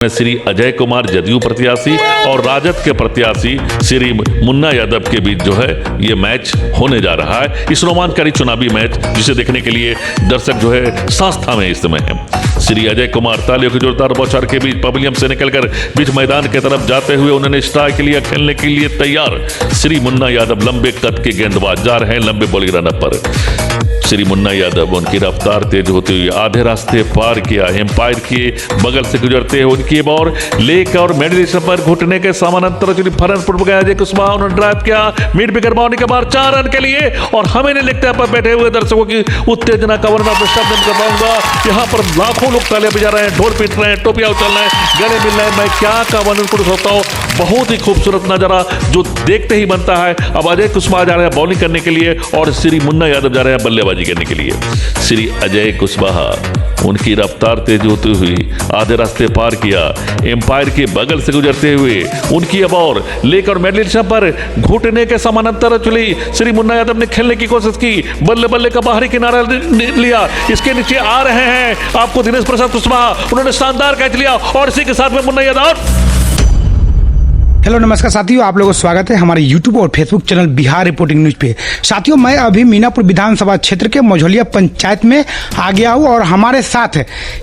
में श्री अजय कुमार जदयू प्रत्याशी और राजद के प्रत्याशी श्री मुन्ना यादव के बीच जो है ये मैच होने जा रहा है। इस रोमांचकारी चुनावी मैच जिसे देखने के लिए दर्शक जो है संस्था में इस समय है। श्री अजय कुमार तालियों की जोरदार बौछार के बीच पवेलियन से निकलकर बीच मैदान की तरफ जाते हुए उन्होंने स्ट्राइक के लिए खेलने के लिए तैयार। श्री मुन्ना यादव लंबे कद के गेंदबाज जा रहे हैं लंबे बॉलिंग रन पर। श्री मुन्ना यादव उनकी रफ्तार तेज होते हुए आधे रास्ते पार किया, एम्पायर के बगल से गुजरते हुए उनकी बॉल लेकर और मिडिल पर घुटने के समानांतर फरनपुर गया अजय कुशवाहा उन्होंने ड्राइव किया मिड विकेट बाउंड्री के बाद 4 रन के लिए। और हमें नहीं लिखते पर बैठे हुए दर्शकों की उत्तेजना का वर्णन शब्द कर पाऊंगा। यहाँ पर लाखों लोग तालियां बजा रहे हैं, ढोल पीट रहे हैं, टोपियां उछल रहे हैं, गले मिल रहे हैं। मैं क्या का वर्णन कर सकता हूँ। बहुत ही खूबसूरत नजारा जो देखते ही बनता है। अब अजय कुशवाहा जा रहे हैं बॉलिंग करने के लिए और श्री मुन्ना यादव जा रहे हैं बल्लेबाजी करने के लिए। श्री अजय कुशवाहा उनकी रफ्तार तेज होती हुई आधे रास्ते पार किया, एम्पायर के बगल से गुजरते हुए उनकी बॉल लेकर मिडिल पर घुटने के समानांतर चली। श्री मुन्ना यादव ने खेलने की कोशिश की, बल्ले बल्ले का बाहरी किनारा लिया, इसके नीचे आ रहे हैं आपको दिनेश प्रसाद कुशवाहा, उन्होंने शानदार कैच लिया और इसी के साथ में मुन्ना यादव। हेलो नमस्कार साथियों, आप लोगों को स्वागत है हमारे YouTube और Facebook channel Bihar reporting news पे। साथियों मैं अभी मीनापुर विधानसभा क्षेत्र के मझौलिया पंचायत में आ गया हूँ और हमारे साथ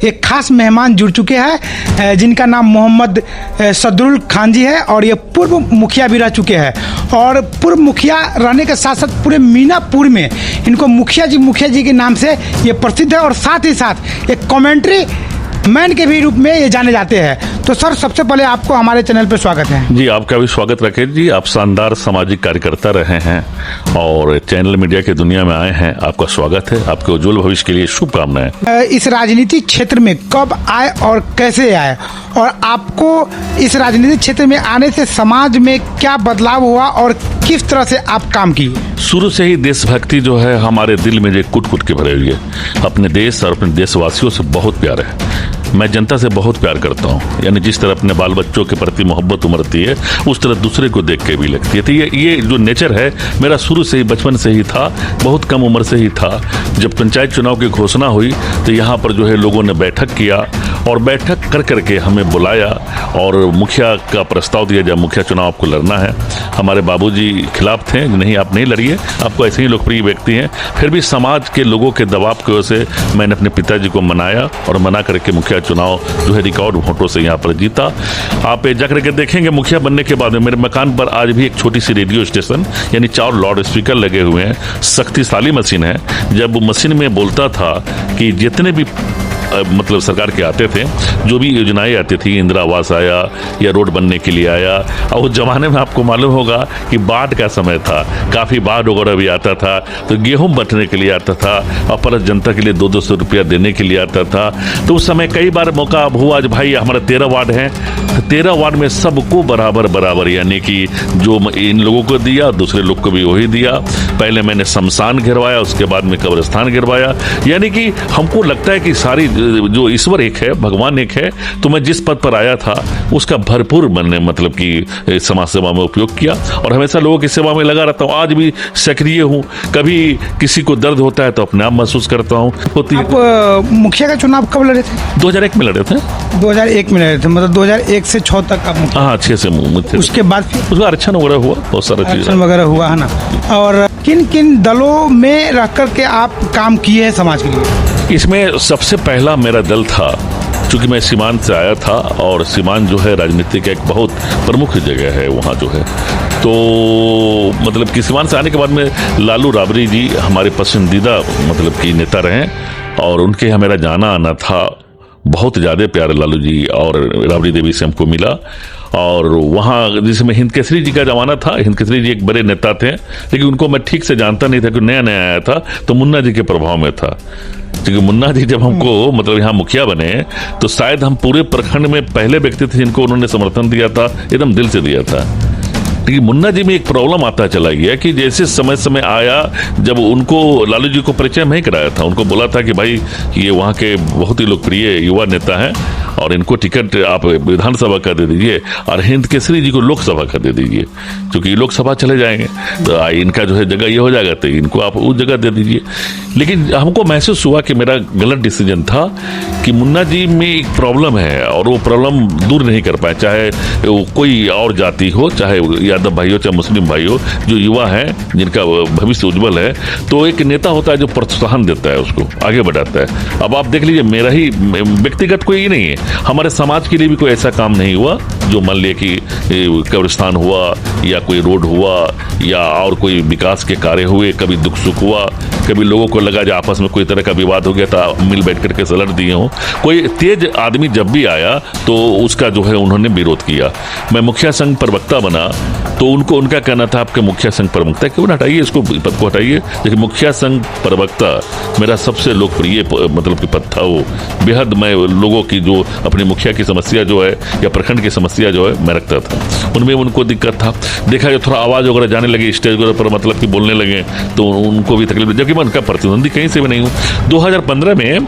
एक खास मेहमान जुड़ चुके हैं जिनका नाम मोहम्मद सदरुल खान जी है और ये पूर्व मुखिया भी रह चुके हैं और पूर्व मुखिया रहने के साथ साथ पूरे मीनापुर में इनको मुखिया जी के नाम से ये प्रसिद्ध है और साथ ही साथ एक कमेंट्री मैन के भी रूप में ये जाने जाते हैं। तो सर सबसे पहले आपको हमारे चैनल पर स्वागत है। जी आपका भी स्वागत राकेश जी। आप शानदार सामाजिक कार्यकर्ता रहे हैं और चैनल मीडिया की दुनिया में आए हैं, आपका स्वागत है। आपके उज्जवल भविष्य के लिए शुभकामनाएं। इस राजनीतिक क्षेत्र में कब आए और कैसे आए और आपको इस राजनीतिक क्षेत्र में आने से समाज में क्या बदलाव हुआ और किस तरह से आप काम किए? शुरू से ही देशभक्ति जो है हमारे दिल में जो कुट कुट के भरे हुई है। अपने देश और अपने देशवासियों से बहुत प्यार है। मैं जनता से बहुत प्यार करता हूँ, यानी जिस तरह अपने बाल बच्चों के प्रति मोहब्बत उमड़ती है उस तरह दूसरे को देख के भी लगती है। तो ये जो नेचर है मेरा शुरू से ही बचपन से ही था, बहुत कम उम्र से ही था। जब पंचायत चुनाव की घोषणा हुई तो यहाँ पर जो है लोगों ने बैठक किया और बैठक कर करके हमें बुलाया और मुखिया का प्रस्ताव दिया जब मुखिया चुनाव आपको लड़ना है। हमारे बाबूजी खिलाफ थे, नहीं आप नहीं लड़िए, आपको ऐसे ही लोकप्रिय व्यक्ति हैं। फिर भी समाज के लोगों के दबाव की वजह से मैंने अपने पिताजी को मनाया और मना करके मुखिया चुनाव जो है रिकॉर्ड वोटों से यहाँ पर जीता। आप जा करके देखेंगे मुखिया बनने के बाद में मेरे मकान पर आज भी एक छोटी सी रेडियो स्टेशन यानी 4 लाउड स्पीकर लगे हुए हैं, शक्तिशाली मशीन है। जब वो मशीन में बोलता था कि जितने भी मतलब सरकार के आते थे, जो भी योजनाएं आती थी, इंदिरा आवास आया या रोड बनने के लिए आया, और उस जमाने में आपको मालूम होगा कि बाढ़ का समय था, काफ़ी बाढ़ वगैरह भी आता था, तो गेहूं बंटने के लिए आता था और प्लस जनता के लिए 200 रुपया देने के लिए आता था। तो उस समय कई बार मौका अब हुआ, आज भाई हमारा 13 वार्ड है, 13 वार्ड में सबको बराबर यानी कि जो इन लोगों को दिया दूसरे लोग को भी वही दिया। पहले मैंने शमशान गिरवाया, उसके बाद में कब्रिस्तान गिरवाया। यानी कि हमको लगता है कि सारी जो ईश्वर एक है, भगवान एक है, तो मैं जिस पद पर आया था उसका भरपूर मैंने मतलब कि समाज सेवा में उपयोग किया और हमेशा लोगों की सेवा में लगा रहता हूँ। आज भी सक्रिय हूँ, कभी किसी को दर्द होता है तो अपने आप महसूस करता हूँ। आप मुखिया का चुनाव कब लड़े थे? 2001 में लड़े थे। 2001 में लड़े थे, मतलब 2001 से 6 तक आप? हाँ 6 से मुझे। उसके बाद उसका आरक्षण वगैरह हुआ, बहुत सारा चीज वगैरह हुआ है ना। और किन किन दलों में रह करके आप काम किए हैं समाज के लिए? इसमें सबसे पहला मेरा दल था, चूंकि मैं सीमांत से आया था और सीमांत जो है राजनीति का एक बहुत प्रमुख जगह है वहाँ जो है। तो मतलब कि सीमांत से आने के बाद में लालू राबड़ी जी हमारे पसंदीदा मतलब कि नेता रहे और उनके यहाँ मेरा जाना आना था। बहुत ज़्यादा प्यार लालू जी और राबड़ी देवी से हमको मिला और वहाँ जिसमें हिंद केसरी जी का जमाना था। हिंद केसरी जी एक बड़े नेता थे लेकिन उनको मैं ठीक से जानता नहीं था, कि नया नया आया था तो मुन्ना जी के प्रभाव में था। क्योंकि मुन्ना जी जब हमको मतलब यहाँ मुखिया बने तो शायद हम पूरे प्रखंड में पहले व्यक्ति थे जिनको उन्होंने समर्थन दिया था, एकदम दिल से दिया था। लेकिन मुन्ना जी में एक प्रॉब्लम आता चला गया कि जैसे समय आया जब उनको लालू जी को परिचय नहीं कराया था, उनको बोला था कि भाई ये वहाँ के बहुत ही लोकप्रिय युवा नेता हैं और इनको टिकट आप विधानसभा का दे दीजिए और हिंद केसरी जी को लोकसभा का दे दीजिए, क्योंकि लोकसभा चले जाएंगे तो इनका जो है जगह ये हो जाएगा, तो इनको आप उस जगह दे दीजिए। लेकिन हमको महसूस हुआ कि मेरा गलत डिसीजन था कि मुन्ना जी में एक प्रॉब्लम है और वो प्रॉब्लम दूर नहीं कर पाए, चाहे वो कोई और जाति हो, चाहे यादव भाई हो, चाहे मुस्लिम भाई हो, जो युवा है जिनका भविष्य उज्जवल है, तो एक नेता होता है जो प्रोत्साहन देता है, उसको आगे बढ़ाता है। अब आप देख लीजिए, मेरा ही व्यक्तिगत कोई ही नहीं है, हमारे समाज के लिए भी कोई ऐसा काम नहीं हुआ जो मान लिया कि कब्रिस्तान हुआ या कोई रोड हुआ या और कोई विकास के कार्य हुए, कभी दुख सुख हुआ, कभी लोगों को लगा जो आपस में कोई तरह का विवाद हो गया था, मिल बैठ करके सलट दिए हों। कोई तेज आदमी जब भी आया तो उसका जो है उन्होंने विरोध किया। मैं मुखिया संघ प्रवक्ता बना तो उनका कहना था आपके मुखिया संघ प्रवक्ता क्यों हटाइए, इसको पद को हटाइए। लेकिन मुखिया संघ प्रवक्ता मेरा सबसे लोकप्रिय मतलब कि पद था, वो बेहद मैं लोगों की जो अपने मुखिया की समस्या जो है या प्रखंड की समस्या जो है मैं रखता था, उनमें उनको दिक्कत था। देखा जो थोड़ा आवाज वगैरह जाने लगी स्टेज वगैरह पर, मतलब कि बोलने लगे तो उनको भी तकलीफ, जबकि मैं उनका प्रतिद्वंदी कहीं से भी नहीं हूँ। 2015 में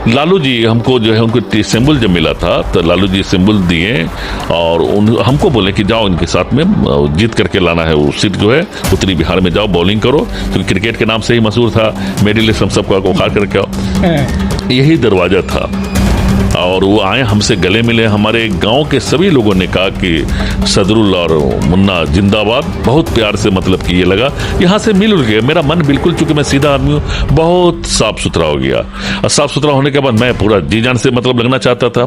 लालू जी हमको जो है उनको सिंबल जब मिला था तो लालू जी सिंबल दिए और हमको बोले कि जाओ इनके साथ में जीत करके लाना है, वो सीट जो है उत्तरी बिहार में जाओ, बॉलिंग करो, क्योंकि क्रिकेट के नाम से ही मशहूर था, मेडल हम सबको उखाड़ करके आओ। यही दरवाजा था और वो आए, हमसे गले मिले। हमारे गांव के सभी लोगों ने कहा कि सदरुल और मुन्ना जिंदाबाद, बहुत प्यार से मतलब कि ये लगा यहाँ से मिल गया। मेरा मन बिल्कुल, चूंकि मैं सीधा आदमी हूँ, बहुत साफ सुथरा हो गया और साफ सुथरा होने के बाद मैं पूरा जी जान से मतलब लगना चाहता था।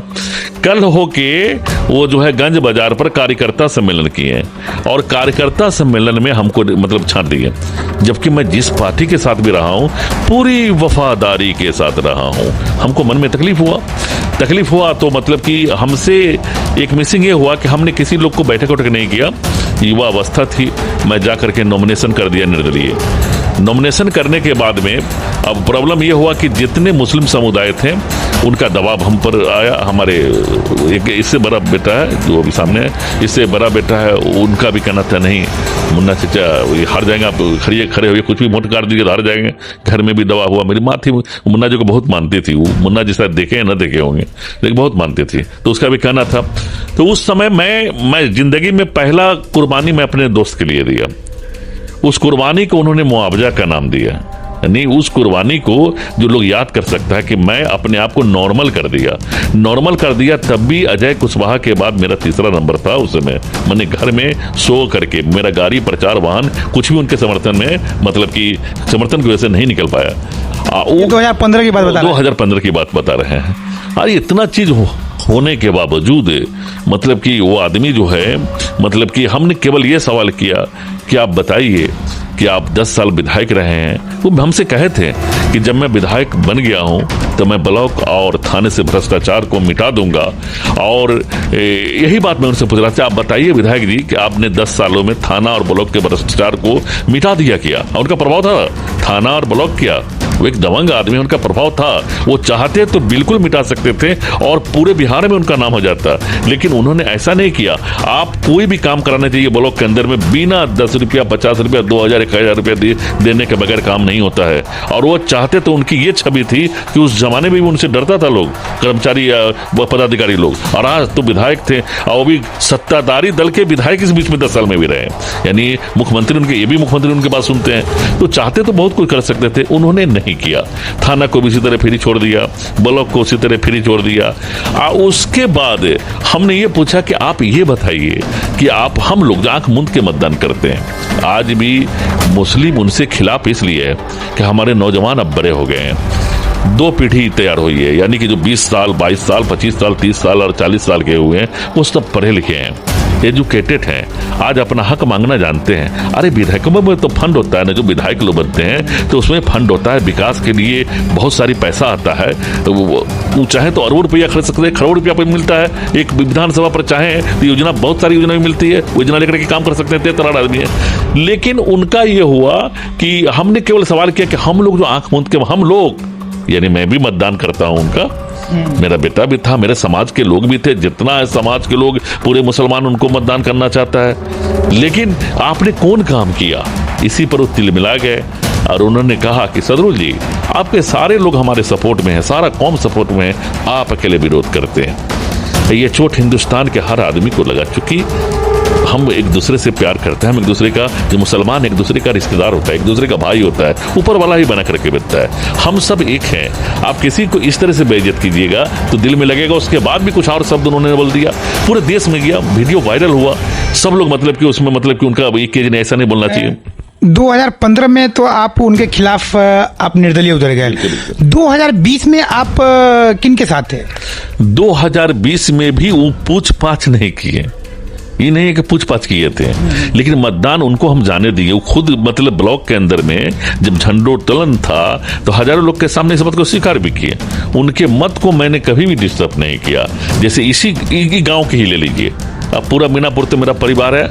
कल होके वो जो है गंज बाजार पर कार्यकर्ता सम्मेलन किए और कार्यकर्ता सम्मेलन में हमको मतलब छांट दिए, जबकि मैं जिस पार्टी के साथ भी रहा हूँ पूरी वफादारी के साथ रहा हूँ। हमको मन में तकलीफ हुआ तो मतलब कि हमसे एक मिसिंग ये हुआ कि हमने किसी लोग को बैठक उठक नहीं किया, युवा अवस्था थी, मैं जा करके नॉमिनेशन कर दिया निर्दलीय। नॉमिनेशन करने के बाद में अब प्रॉब्लम ये हुआ कि जितने मुस्लिम समुदाय थे उनका दबाव हम पर आया। हमारे एक इससे बड़ा बेटा है जो अभी सामने है, इससे बड़ा बेटा है, उनका भी कहना था नहीं मुन्ना चाचा ये हार जाएंगे, आप खड़े होइए, कुछ भी वोट काट दीजिए तो हार जाएंगे। घर में भी दवा हुआ। मेरी माँ थी, मुन्ना जी को बहुत मानती थी, वो मुन्ना जी शायद देखे या न देखे होंगे लेकिन बहुत मानती थी, तो उसका भी कहना था। तो उस समय मैं जिंदगी में पहला कुर्बानी मैं अपने दोस्त के लिए दिया। उस कुर्बानी को उन्होंने मुआवजा का नाम दिया, यानी उस कुर्बानी को जो लोग याद कर सकता है कि मैं अपने आप को नॉर्मल कर दिया। तब भी अजय कुशवाहा के बाद मेरा तीसरा नंबर था उस समय। मैंने घर में सो करके, मेरा गाड़ी प्रचार वाहन कुछ भी उनके समर्थन में मतलब कि समर्थन की वजह से नहीं निकल पाया। 2015 की बात बता 2015 की बात बता रहे हैं। अरे इतना चीज होने के बावजूद मतलब कि वो आदमी जो है मतलब कि हमने केवल ये सवाल किया कि आप बताइए कि आप 10 साल विधायक रहे हैं। वो हमसे कहे थे कि जब मैं विधायक बन गया हूं तो मैं ब्लॉक और थाने से भ्रष्टाचार को मिटा दूंगा। और यही बात मैं उनसे पूछ रहा था, आप बताइए विधायक जी कि आपने 10 सालों में थाना और ब्लॉक के भ्रष्टाचार को मिटा दिया क्या? उनका प्रभाव था, थाना और ब्लॉक किया, वो एक दबंग आदमी, उनका प्रभाव था। वो चाहते तो बिल्कुल मिटा सकते थे और पूरे बिहार में उनका नाम हो जाता, लेकिन उन्होंने ऐसा नहीं किया। आप कोई भी काम कराना चाहिए ब्लॉक के अंदर में, बिना 10 रुपया 50 रुपया 2000 1000 रुपया देने के बगैर काम नहीं होता है। और वो चाहते तो उनकी ये छवि थी कि उस जमाने में भी उनसे डरता था लोग, कर्मचारी या पदाधिकारी लोग। और आज तो विधायक थे और वो भी सत्ताधारी दल के विधायक इस बीच में 10 साल में भी रहे, यानी मुख्यमंत्री उनके, ये भी मुख्यमंत्री उनके बात सुनते हैं। तो चाहते तो बहुत कुछ कर सकते थे, उन्होंने नहीं किया। थाना को भी इसी तरह फ्री छोड़ दिया, ब्लॉक को उसी तरह फ्री छोड़ दिया। उसके बाद हमने ये पूछा कि आप ये बताइए कि आप, हम लोग आंख मूंद के मतदान करते हैं, आज भी मुस्लिम उनसे खिलाफ इसलिए है कि हमारे नौजवान अब बड़े हो गए हैं, 2 पीढ़ी तैयार हुई है, यानी कि जो 20 साल 22 साल 25 साल 30 साल और 40 साल के हुए हैं वो सब पढ़े लिखे हैं, एजुकेटेड हैं, आज अपना हक मांगना जानते हैं। अरे विधायकों में तो फंड होता है ना, जो विधायक लोग बनते हैं तो उसमें फंड होता है, विकास के लिए बहुत सारी पैसा आता है। तो वो चाहे तो अरबों रुपया खर्च सकते हैं, करोड़ रुपया मिलता है एक विधानसभा पर, चाहे तो योजना, बहुत सारी योजना भी मिलती है, योजना लेकर के काम कर सकते हैं, 13 आदमी है। लेकिन उनका ये हुआ कि हमने केवल सवाल किया कि हम लोग जो आंख मूंद के, हम लोग यानी मैं भी मतदान करता हूं उनका, मेरा बेटा भी था, मेरे समाज के लोग भी थे, जितना है समाज के लोग पूरे मुसलमान उनको मतदान करना चाहता है, लेकिन आपने कौन काम किया? इसी पर वो तिलमिला गए और उन्होंने कहा कि सदरुल जी आपके सारे लोग हमारे सपोर्ट में हैं, सारा कौम सपोर्ट में है, आप अकेले विरोध करते हैं। ये चोट हिंदुस्तान के हर आदमी को लगा, चूंकि हम एक दूसरे से प्यार करते हैं, हम एक दूसरे का, जो मुसलमान एक दूसरे का रिश्तेदार होता है, एक दूसरे का भाई होता है, ऊपर वाला ही बना करके बैठता है, हम सब एक हैं। आप किसी को इस तरह से बेइज्जत कीजिएगा तो दिल में लगेगा। उसके बाद भी कुछ और शब्द उन्होंने बोल दिया, पूरे देश में गया, वीडियो वायरल हुआ, सब लोग मतलब कि उसमें मतलब कि उनका एक ने ऐसा नहीं बोलना चाहिए। 2015 में तो आप उनके खिलाफ आप निर्दलीय उतर गए। 2020 में आप किन के साथ थे? 2020 में भी वो पूछ-पाछ नहीं किए, ये नहीं है कि पूछ-पाछ किए थे, लेकिन मतदान उनको हम जाने दिए। वो खुद मतलब ब्लॉक के अंदर में जब झंडोत्तोलन था तो हजारों लोग के सामने इस बात को स्वीकार भी किए। उनके मत को मैंने कभी भी डिस्टर्ब नहीं किया। जैसे इसी गांव के ही ले लीजिए, अब पूरा मीनापुर तो मेरा परिवार है,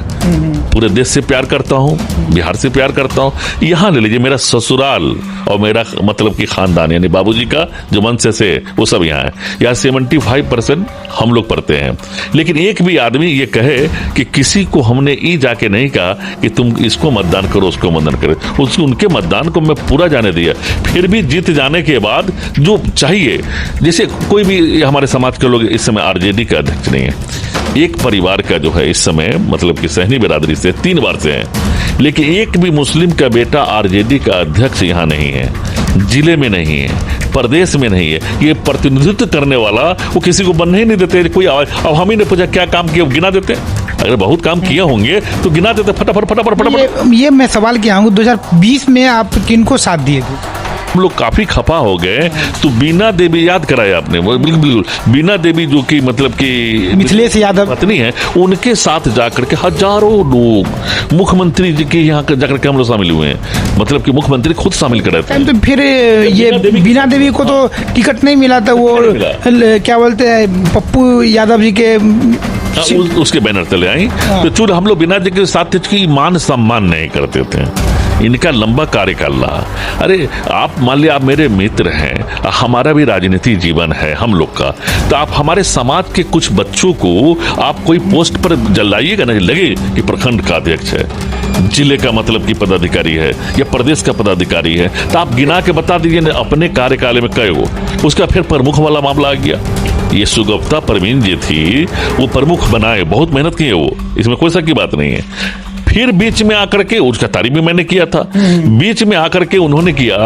पूरे देश से प्यार करता हूँ, बिहार से प्यार करता हूँ। यहाँ ले लीजिए मेरा ससुराल और मेरा मतलब कि खानदान, यानी बाबूजी का जो वंश से वो सब यहाँ है। यहाँ 75% हम लोग पढ़ते हैं। लेकिन एक भी आदमी ये कहे कि किसी को हमने ये जाके नहीं कहा कि तुम इसको मतदान करो, उसको मतदान करो, उनके मतदान को मैं पूरा जाने दिया। फिर भी जीत जाने के बाद जो चाहिए, जैसे कोई भी हमारे समाज के लोग इस समय आरजेडी का अध्यक्ष नहीं है, एक परिवार का जो है इस समय मतलब कि सहनी बिरादरी से 3 बार से है, लेकिन एक भी मुस्लिम का बेटा आरजेडी का अध्यक्ष यहाँ नहीं है, जिले में नहीं है, प्रदेश में नहीं है। ये प्रतिनिधित्व करने वाला वो किसी को बनने ही नहीं देते। कोई अब हम ही ने पूछा क्या काम किया, गिना देते। अगर बहुत काम किए होंगे तो गिना देते फटाफट। ये मैं सवाल किया हूँ, 2020 में आप किनको साथ दिए थे? हम लोग काफी खफा हो गए, तो बीना देवी याद कराया आपने, बिल्कुल बीना देवी जो कि मतलब कि मिथिलेश यादव पत्नी है, उनके साथ जाकर के हजारों लोग मुख्यमंत्री जी के यहाँ जाकर के हम लोग शामिल हुए हैं, मतलब कि मुख्यमंत्री खुद शामिल कर रहे थे। तो फिर ये बीना देवी को तो टिकट नहीं मिला था, वो क्या बोलते हैं पप्पू यादव जी के उसके बैनर तले आई। तो चूर हम लोग बिना जी के साथ की मान सम्मान नहीं करते थे, इनका लंबा कार्यकाल रहा। अरे आप मान लिया आप मेरे मित्र हैं, हमारा भी राजनीतिक जीवन है हम लोग का, तो आप हमारे समाज के कुछ बच्चों को आप कोई पोस्ट पर जलाइएगा नहीं, लगे कि प्रखंड का अध्यक्ष है, जिले का मतलब कि पदाधिकारी है या प्रदेश का पदाधिकारी है, तो आप गिना के बता दीजिए अपने कार्यकाल में कई हो। उसका फिर प्रमुख वाला मामला आ गया। ये सुगुप्ता परवीन जी थी, वो प्रमुख बनाए, बहुत मेहनत की है वो, इसमें कोई शक की बात नहीं है। फिर बीच में आकर के, उसका तारीफ भी मैंने किया था, बीच में आकर के उन्होंने किया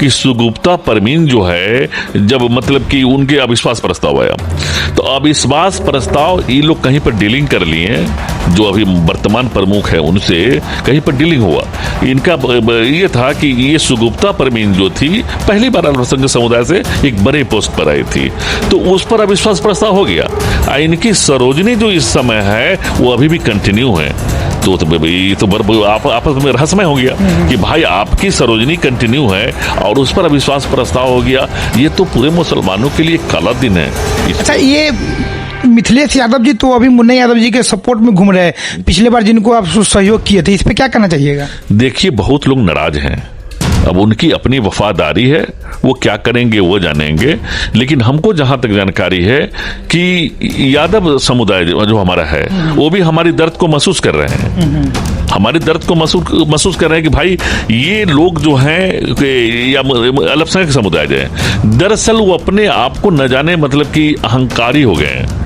कि सुगुप्ता परवीन जो है, जब मतलब कि उनके अविश्वास प्रस्ताव आया, तो अविश्वास प्रस्ताव ये लोग कहीं पर डीलिंग कर लिए, जो अभी वर्तमान प्रमुख है उनसे कहीं पर डीलिंग हुआ। इनका ये था कि ये सुगुप्ता परवीन जो थी पहली बार अल्पसंख्यक समुदाय से एक बड़े पोस्ट पर आई थी, तो उस पर अविश्वास प्रस्ताव हो गया। इनकी सरोजनी जो इस समय है वो अभी भी कंटिन्यू है, तो आप आपस में रहस्यमय हो गया कि भाई आपकी सरोजनी कंटिन्यू है और उस पर अविश्वास प्रस्ताव हो गया। ये तो पूरे मुसलमानों के लिए काला दिन है। अच्छा, ये मिथिलेश यादव जी तो अभी मुन्ना यादव जी के सपोर्ट में घूम रहे हैं, पिछले बार जिनको आप सहयोग किए थे, इस पे क्या करना चाहिएगा? देखिए बहुत लोग नाराज हैं, अब उनकी अपनी वफादारी है, वो क्या करेंगे वो जानेंगे, लेकिन हमको जहां तक जानकारी है कि यादव समुदाय जो हमारा है वो भी हमारी दर्द को महसूस कर रहे हैं, हमारे दर्द को महसूस कर रहे हैं कि भाई ये लोग जो हैं या अल्पसंख्यक समुदाय जो है, दरअसल वो अपने आप को न जाने मतलब कि अहंकारी हो गए हैं।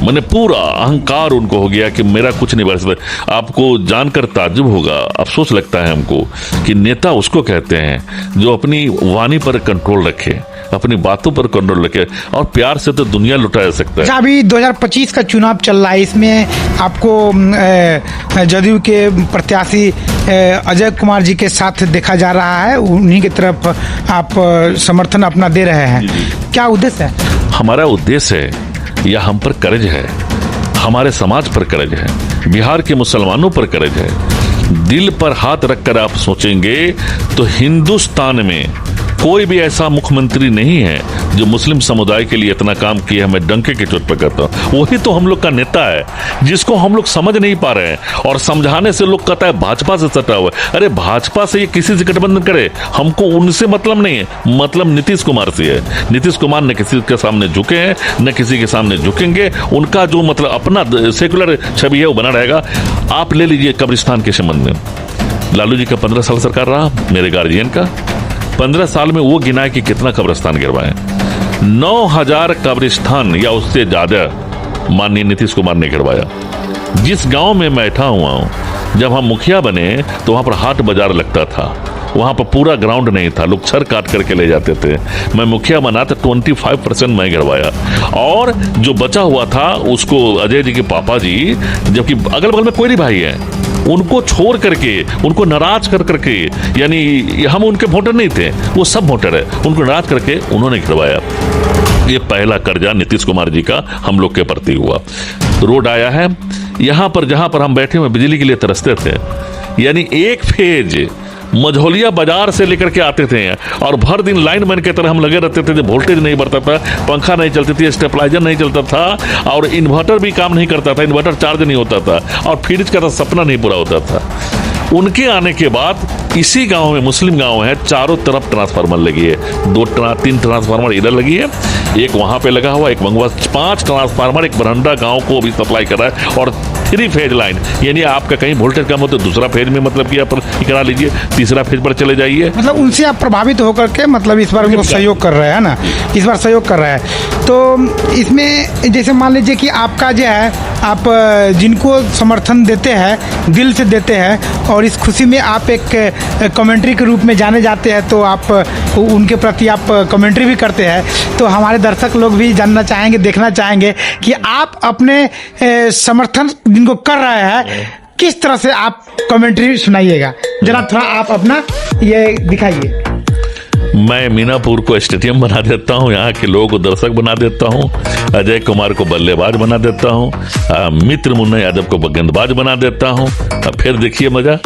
मैंने पूरा अहंकार उनको हो गया कि मेरा कुछ नहीं बच सकता। आपको जानकर ताज्जुब होगा, अफसोस लगता है हमको कि नेता उसको कहते हैं जो अपनी वाणी पर कंट्रोल रखे, अपनी बातों पर कंट्रोल रखे, और प्यार से तो दुनिया लुटा जा सकता है। अभी 2025 का चुनाव चल रहा है, इसमें आपको जदयू के प्रत्याशी अजय कुमार जी के साथ देखा जा रहा है, उन्हीं की तरफ आप समर्थन अपना दे रहे हैं, क्या उद्देश्य है? हमारा उद्देश्य है या हम पर कर्ज है, हमारे समाज पर कर्ज है, बिहार के मुसलमानों पर कर्ज है। दिल पर हाथ रखकर आप सोचेंगे तो हिंदुस्तान में कोई भी ऐसा मुख्यमंत्री नहीं है जो मुस्लिम समुदाय के लिए इतना काम किया, मैं डंके की चोट पर कहता हूं। वही तो हम लोग का नेता है जिसको हम लोग समझ नहीं पा रहे हैं, और समझाने से लोग कहता है भाजपा से सटा हुआ है। अरे भाजपा से ये किसी से गठबंधन करे, हमको उनसे मतलब नहीं है, मतलब नीतीश कुमार से है। नीतीश कुमार न किसी के सामने झुके हैं, न किसी के सामने झुकेंगे। उनका जो मतलब अपना सेकुलर छवि है वो बना रहेगा। आप ले लीजिए कब्रिस्तान के संबंध में, लालू जी का 15 साल सरकार रहा, मेरे गार्जियन का 15 साल में वो गिना कि कितना कब्रिस्तान गिरवाए, 9000 कब्रिस्तान या उससे ज्यादा माननीय नीतीश कुमार ने गिरवाया। जिस गांव में मैं बैठा हुआ हूं, जब हम मुखिया बने तो वहां पर हाट बाजार लगता था, वहां पर पूरा ग्राउंड नहीं था, लोग छर काट करके ले जाते थे। मैं मुखिया बना तो 25% मैं गिरवाया, और जो बचा हुआ था उसको अजय जी के पापा जी, जबकि अगल बगल में कोई नहीं भाई है, उनको छोड़ करके, उनको नाराज कर करके, यानी हम उनके वोटर नहीं थे, वो सब वोटर है, उनको नाराज करके उन्होंने गिरवाया। ये पहला कर्जा नीतीश कुमार जी का हम लोग के प्रति हुआ। रोड आया है यहां पर, जहां पर हम बैठे हुए बिजली के लिए तरसते थे, यानी एक फेज मझौलिया बाजार से लेकर के आते थे, और भर दिन लाइनमैन की तरह हम लगे रहते थे। जब वोल्टेज नहीं बढ़ता था, पंखा नहीं चलती थी, स्टेबलाइजर नहीं चलता था, और इन्वर्टर भी काम नहीं करता था, इन्वर्टर चार्ज नहीं होता था, और फ्रिज का तो सपना नहीं पूरा होता था। उनके आने के बाद इसी गांव में, मुस्लिम गांव है, चारों तरफ ट्रांसफार्मर लगी है, 3 ट्रांसफार्मर इधर लगी है, एक वहां पे लगा हुआ, एक मंगवा, 5 ट्रांसफार्मर एक बरंडा गांव को भी सप्लाई कर रहा है, और 3 फेज लाइन, यानी आपका कहीं वोल्टेज कम हो तो दूसरा फेज में मतलब कि आप करा लीजिए, तीसरा फेज पर चले जाइए। मतलब उनसे आप प्रभावित होकर के मतलब इस बार उनको सहयोग कर रहे हैं ना, इस बार सहयोग कर रहे हैं। तो इसमें जैसे मान लीजिए कि आपका जो है, आप जिनको समर्थन देते हैं, दिल से देते हैं, और इस खुशी में आप एक कमेंट्री के रूप में जाने जाते हैं, तो आप उनके प्रति आप कमेंट्री भी करते हैं। तो हमारे दर्शक लोग भी जानना चाहेंगे, देखना चाहेंगे कि आप अपने समर्थन जिनको कर रहे हैं, किस तरह से आप कमेंट्री सुनाइएगा, जरा थोड़ा आप अपना ये दिखाइए। मैं मीनापुर को स्टेडियम बना देता हूं, यहाँ के लोगों को दर्शक बना देता हूं, अजय कुमार को बल्लेबाज बना देता हूं, मित्र मुन्ना यादव को गेंदबाज बना देता हूं। फिर देखिए मजा।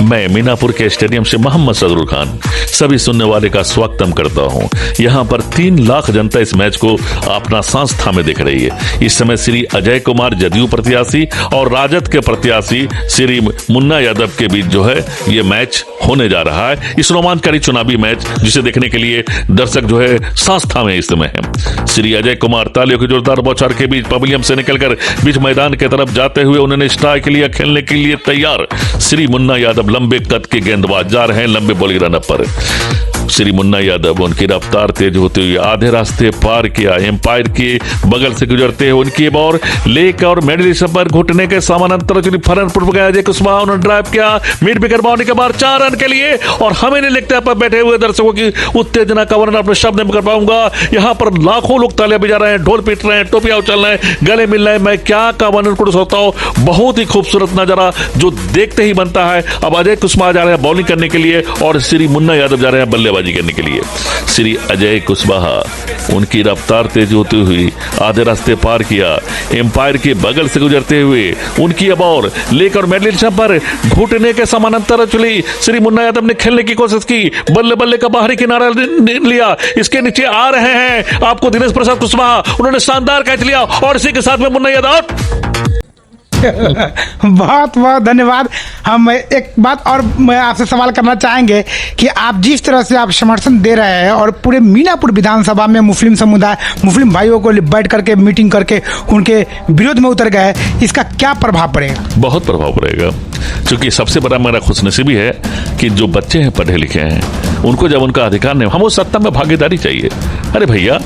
मैं मीनापुर के स्टेडियम से मोहम्मद सदरुल खान सभी सुनने वाले का स्वागतम करता हूं। यहां पर 3 लाख जनता इस मैच को अपना सांस थामे देख रही है। इस समय श्री अजय कुमार जदयू प्रत्याशी और राजद के प्रत्याशी श्री मुन्ना यादव के बीच जो है ये मैच होने जा रहा है। इस रोमांचकारी चुनावी मैच जिसे देखने के लिए दर्शक जो है सांस थामे इस समय है। श्री अजय कुमार तालियों की जोरदार बौछार के बीच पवेलियन से निकलकर बीच मैदान की तरफ जाते हुए उन्होंने स्ट्राइक लिया, खेलने के लिए तैयार। श्री मुन्ना यादव लंबे कद के गेंदबाज जा रहे हैं लंबे बॉलिंग रन पर। श्री मुन्ना यादव उनकी रफ्तार तेज होते हुए आधे रास्ते पार किया, एम्पायर के बगल से गुजरते हुए उनकी बॉल लेकर और मेडलिस्ट पर घुटने के समानांतर फरनपुर गया अजय कुशवाहा, उन्होंने ड्राइव किया मिड विकेट बाउंड्री के बाद 4 रन के लिए। और हमें नहीं लगता पर बैठे हुए दर्शकों की उत्तेजना का वर्णन अपने शब्द में कर पाऊंगा। यहाँ पर लाखों लोग तालियां बजा रहे हैं, ढोल पीट रहे हैं, टोपियां उछल रहे हैं, गले मिल रहे हैं। मैं क्या का वर्णन कर सकता हूँ, बहुत ही खूबसूरत नजारा जो देखते ही बनता है। अब अजय कुशवाहा जा रहे हैं बॉलिंग करने के लिए और श्री मुन्ना यादव जा रहे हैं बल्लेबाजी करने के लिए। श्री अजय कुशवाहा उनकी रफ्तार तेज होती हुई आधे रास्ते पार किया, एम्पायर के बगल से गुजरते हुए उनकी अब और लेकर मिडिल पर घुटने के समानांतर चली। श्री मुन्ना यादव ने खेलने की कोशिश की, बल्ले बल्ले का बाहरी किनारा लिया, इसके नीचे आ रहे हैं आपको दिनेश प्रसाद कुशवाहा, उन्होंने शानदार कैच लिया और इसी के साथ में मुन्ना यादव। बहुत बहुत धन्यवाद। हम एक बात और मैं आपसे सवाल करना चाहेंगे कि आप जिस तरह से आप समर्थन दे रहे हैं और पूरे मीनापुर विधानसभा में मुस्लिम समुदाय, मुस्लिम भाइयों को बैठ करके मीटिंग करके उनके विरोध में उतर गए, इसका क्या प्रभाव पड़ेगा? बहुत प्रभाव पड़ेगा, क्योंकि सबसे बड़ा मेरा खुशनसीबी है कि जो बच्चे हैं पढ़े लिखे हैं, उनको जब उनका अधिकार नहीं, हम उस सत्ता में भागीदारी चाहिए। अरे भैया,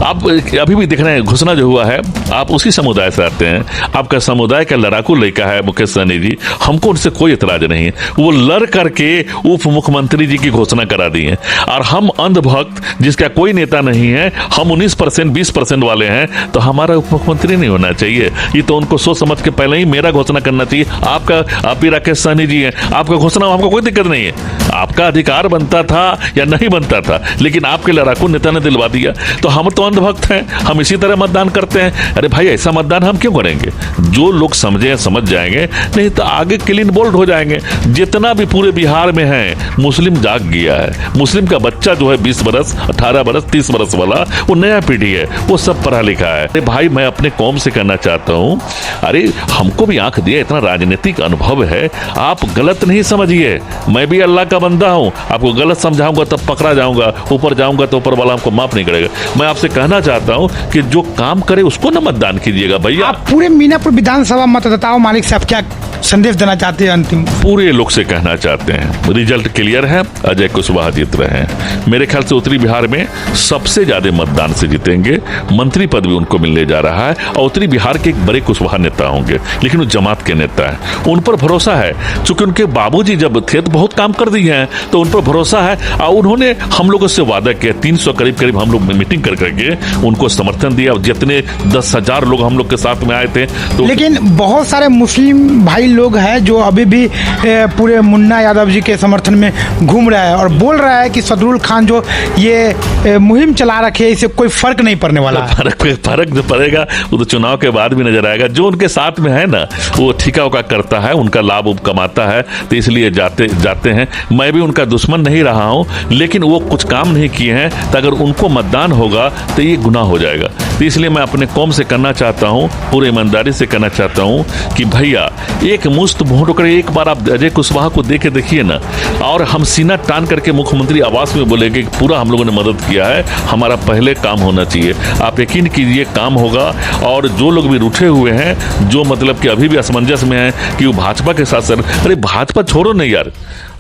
आप अभी भी देख रहे हैं घोषणा जो हुआ है, आप उसी समुदाय से आते हैं, आपका समुदाय का लड़ाकू लड़का है मुकेश सहनी जी, हमको उनसे कोई इतराज नहीं है। वो लड़ करके उप मुख्यमंत्री जी की घोषणा करा दी है, और हम अंधभक्त जिसका कोई नेता नहीं है, हम 19% 20% वाले हैं, तो हमारा उप मुख्यमंत्री नहीं होना चाहिए। ये तो उनको सोच समझ के पहले ही मेरा घोषणा करना चाहिए। आप भी राकेश सहनी जी हैं, आपका घोषणा हमको कोई दिक्कत नहीं है, आपका अधिकार बनता था या नहीं बनता था, लेकिन आपके लड़ाकू नेता ने दिलवा दिया। तो हम तो अंधभक्त हैं, हम इसी तरह मतदान करते हैं। अरे भाई, ऐसा मतदान हम क्यों करेंगे? जो लोग समझे समझ जाएंगे, नहीं तो आगे क्लीन बोल्ड हो जाएंगे। जितना भी पूरे बिहार में है, मुस्लिम जाग गया है। मुस्लिम का बच्चा जो है 20 बरस 18 बरस 30 बरस वाला, वो नया पीढ़ी है, वो सब पढ़ा लिखा है। अरे भाई, मैं अपने कौम से कहना चाहता हूँ, अरे हमको भी आंख दिया, इतना राजनीतिक अनुभव है, आप गलत नहीं समझिए। मैं भी अल्लाह का बंदा हूँ, आपको गलत समझाऊंगा तब पकड़ा जाऊंगा, ऊपर जाऊंगा तो ऊपर वाला हमको माफ नहीं करेगा। मैं आपसे कहना चाहता हूं कि जो काम करे उसको ना मतदान कीजिएगा भैया। आप पूरे मीनापुर विधानसभा मतदाताओं मालिक साहब क्या संदेश देना चाहते हैं अंतिम? पूरे लोग से कहना चाहते हैं, रिजल्ट क्लियर है, अजय कुशवाहा जीत रहे हैं। मेरे ख्याल से उत्तरी बिहार में सबसे ज्यादा मतदान से जीतेंगे, मंत्री पद भी उनको मिलने जा रहा है और उत्तरी बिहार के एक बड़े कुशवाहा नेता होंगे, लेकिन वो जमात के नेता है, उन पर भरोसा है। चूंकि उनके बाबूजी जब थे तो बहुत काम कर दिए हैं, तो उन पर भरोसा है और उन्होंने हम लोगों से वादा किया, 300 करीब हम लोग मीटिंग कर करके उनको समर्थन दिया। जितने 10,000 लोग हम लोग के साथ में आए थे तो लेकिन बहुत सारे मुस्लिम भाई लोग हैं जो अभी भी पूरे मुन्ना यादव जी के समर्थन में घूम रहा है और बोल रहा है कि सदरुल खान जो ये मुहिम चला रखे, इससे कोई फर्क नहीं पड़ने वाला है। फर्क जो पड़ेगा वो तो चुनाव के बाद भी नजर आएगा। जो उनके साथ में है ना, वो ठिका उका करता है, उनका लाभ कमाता है, तो इसलिए जाते हैं। मैं भी उनका दुश्मन नहीं रहा हूं, लेकिन वो कुछ काम नहीं किए हैं, तो अगर उनको मतदान होगा तो ये गुनाह हो जाएगा। तो इसलिए मैं अपने कौम से कहना चाहता हूं, पूरे ईमानदारी से कहना चाहता हूं कि भैया एक मुश्त वोट कर, एक बार आप अजय कुशवाहा को देके देखिए ना, और हम सीना तान करके मुख्यमंत्री आवास में बोलेंगे कि पूरा हम लोगों ने मदद किया है, हमारा पहले काम होना चाहिए। आप यकीन कीजिए काम होगा। और जो लोग भी रूठे हुए हैं, जो मतलब कि अभी भी असमंजस में हैं कि वो भाजपा के साथ सर, अरे भाजपा छोड़ो नहीं यार,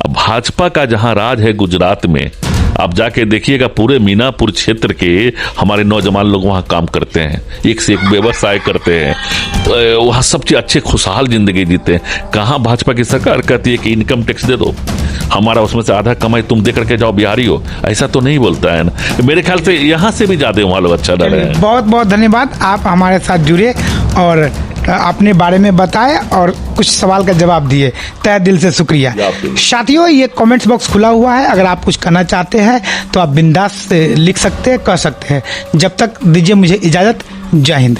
अब भाजपा का जहां राज है गुजरात में, आप जाके देखिएगा, पूरे मीनापुर क्षेत्र के हमारे नौजवान लोग वहां काम करते हैं, एक से एक व्यवसाय करते हैं, वहां सब चीज अच्छे खुशहाल जिंदगी जीते हैं। कहां भाजपा की सरकार कहती है कि इनकम टैक्स दे दो, हमारा उसमें से आधा कमाई तुम दे करके जाओ बिहारी हो, ऐसा तो नहीं बोलता है ना। मेरे ख्याल से यहां से भी ज्यादा वहां लोग अच्छा डर है। बहुत बहुत धन्यवाद, आप हमारे साथ जुड़े और अपने बारे में बताए और कुछ सवाल का जवाब दिए, तहे दिल से शुक्रिया। साथियों, ये कमेंट्स बॉक्स खुला हुआ है, अगर आप कुछ कहना चाहते हैं तो आप बिंदास से लिख सकते हैं, कह सकते हैं। जब तक दीजिए मुझे इजाजत, जय हिंद।